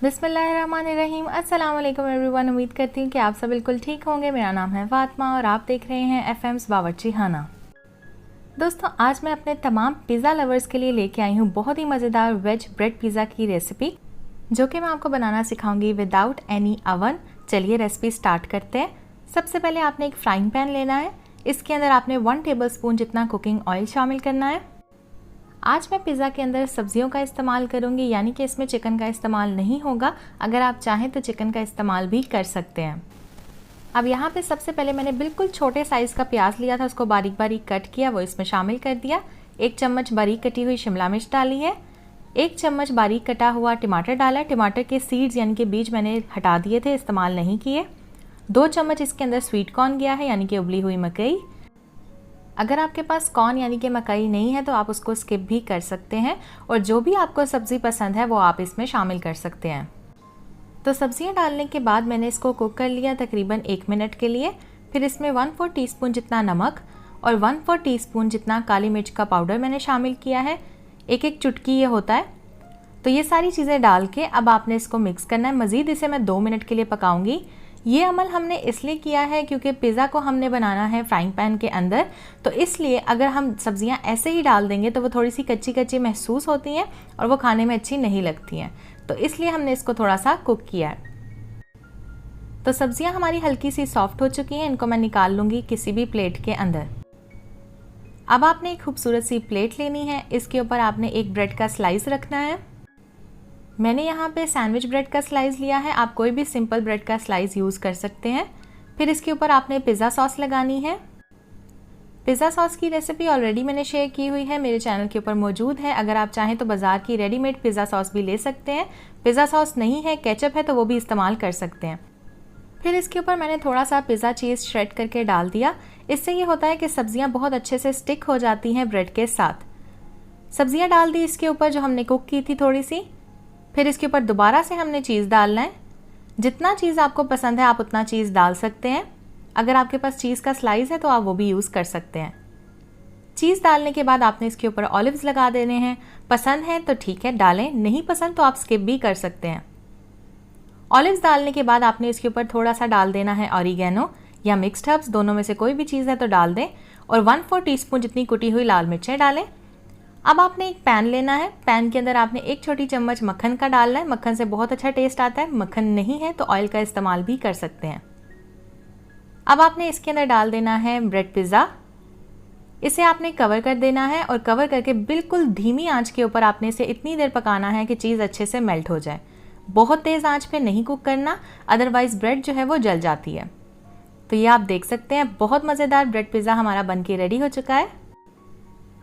बिस्मिल्लाहिर्रहमानिर्रहीम। अस्सलाम वालेकुम एवरीवन। उम्मीद करती हूँ कि आप सब बिल्कुल ठीक होंगे। मेरा नाम है फातिमा और आप देख रहे हैं एफएम्स बावर्ची खाना। दोस्तों, आज मैं अपने तमाम पिज़्ज़ा लवर्स के लिए लेके आई हूँ बहुत ही मज़ेदार वेज ब्रेड पिज़्ज़ा की रेसिपी, जो कि मैं आपको बनाना सिखाऊंगी विदाउट एनी अवन। चलिए रेसिपी स्टार्ट करते हैं। सबसे पहले आपने एक फ्राइंग पैन लेना है। इसके अंदर आपने 1 टेबलस्पून जितना कुकिंग ऑयल शामिल करना है। आज मैं पिज़्ज़ा के अंदर सब्जियों का इस्तेमाल करूंगी, यानी कि इसमें चिकन का इस्तेमाल नहीं होगा। अगर आप चाहें तो चिकन का इस्तेमाल भी कर सकते हैं। अब यहाँ पे सबसे पहले मैंने बिल्कुल छोटे साइज़ का प्याज लिया था, उसको बारीक बारीक कट किया, वो इसमें शामिल कर दिया। 1 चम्मच बारीक कटी हुई शिमला मिर्च डाली है। 1 चम्मच बारीक कटा हुआ टमाटर डाला। टमाटर के सीड्स यानी कि बीज मैंने हटा दिए थे, इस्तेमाल नहीं किए। 2 चम्मच इसके अंदर स्वीट कॉर्न गया है, यानी कि उबली हुई मकई। अगर आपके पास कॉर्न यानी कि मकई नहीं है तो आप उसको स्किप भी कर सकते हैं, और जो भी आपको सब्ज़ी पसंद है वो आप इसमें शामिल कर सकते हैं। तो सब्जियां डालने के बाद मैंने इसको कुक कर लिया तकरीबन 1 मिनट के लिए। फिर इसमें 1/4 टीस्पून जितना नमक और 1/4 टीस्पून जितना काली मिर्च का पाउडर मैंने शामिल किया है। एक चुटकी ये होता है। तो ये सारी चीज़ें डाल के अब आपने इसको मिक्स करना है। मज़ीद इसे मैं 2 मिनट के लिए पकाऊंगी। ये अमल हमने इसलिए किया है क्योंकि पिज़्ज़ा को हमने बनाना है फ्राइंग पैन के अंदर, तो इसलिए अगर हम सब्जियां ऐसे ही डाल देंगे तो वो थोड़ी सी कच्ची कच्ची महसूस होती हैं और वो खाने में अच्छी नहीं लगती हैं। तो इसलिए हमने इसको थोड़ा सा कुक किया है। तो सब्जियां हमारी हल्की सी सॉफ्ट हो चुकी हैं। इनको मैं निकाल लूँगी किसी भी प्लेट के अंदर। अब आपने एक खूबसूरत सी प्लेट लेनी है। इसके ऊपर आपने एक ब्रेड का स्लाइस रखना है। मैंने यहाँ पे सैंडविच ब्रेड का स्लाइस लिया है, आप कोई भी सिंपल ब्रेड का स्लाइस यूज़ कर सकते हैं। फिर इसके ऊपर आपने पिज़्ज़ा सॉस लगानी है। पिज़्ज़ा सॉस की रेसिपी ऑलरेडी मैंने शेयर की हुई है, मेरे चैनल के ऊपर मौजूद है। अगर आप चाहें तो बाज़ार की रेडीमेड पिज़्ज़ा सॉस भी ले सकते हैं। पिज़्ज़ा सॉस नहीं है, केचप है, तो वो भी इस्तेमाल कर सकते हैं। फिर इसके ऊपर मैंने थोड़ा सा पिज़्ज़ा चीज़ श्रेड करके डाल दिया। इससे ये होता है कि सब्ज़ियाँ बहुत अच्छे से स्टिक हो जाती हैं ब्रेड के साथ। सब्ज़ियाँ डाल दी इसके ऊपर जो हमने कुक की थी थोड़ी सी। फिर इसके ऊपर दोबारा से हमने चीज़ डालना है। जितना चीज़ आपको पसंद है आप उतना चीज़ डाल सकते हैं। अगर आपके पास चीज़ का स्लाइस है तो आप वो भी यूज़ कर सकते हैं। चीज़ डालने के बाद आपने इसके ऊपर ऑलिव्स लगा देने हैं। पसंद है तो ठीक है डालें, नहीं पसंद तो आप स्किप भी कर सकते हैं। ऑलिव्स डालने के बाद आपने इसके ऊपर थोड़ा सा डाल देना है ऑरिगेनो या मिक्स्ड हर्ब्स, दोनों में से कोई भी चीज़ है तो डाल दें। और 1/4 टीस्पून जितनी कुटी हुई लाल मिर्चें डालें। अब आपने एक पैन लेना है। पैन के अंदर आपने 1 छोटी चम्मच मक्खन का डालना है। मक्खन से बहुत अच्छा टेस्ट आता है। मक्खन नहीं है तो ऑयल का इस्तेमाल भी कर सकते हैं। अब आपने इसके अंदर डाल देना है ब्रेड पिज़्ज़ा। इसे आपने कवर कर देना है और कवर करके बिल्कुल धीमी आंच के ऊपर आपने इसे इतनी देर पकाना है कि चीज़ अच्छे से मेल्ट हो जाए। बहुत तेज़ आंच पे नहीं कुक करना, अदरवाइज़ ब्रेड जो है वो जल जाती है। तो ये आप देख सकते हैं बहुत मज़ेदार ब्रेड पिज़्ज़ा हमारा बन के रेडी हो चुका है।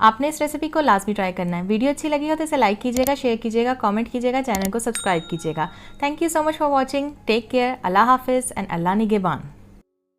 आपने इस रेसिपी को लाजमी ट्राई करना है। वीडियो अच्छी लगी हो तो इसे लाइक कीजिएगा, शेयर कीजिएगा, कमेंट कीजिएगा, चैनल को सब्सक्राइब कीजिएगा। Thank you so much for watching. Take care. अल्लाह हाफिज़ एंड अल्लाह निगहबान।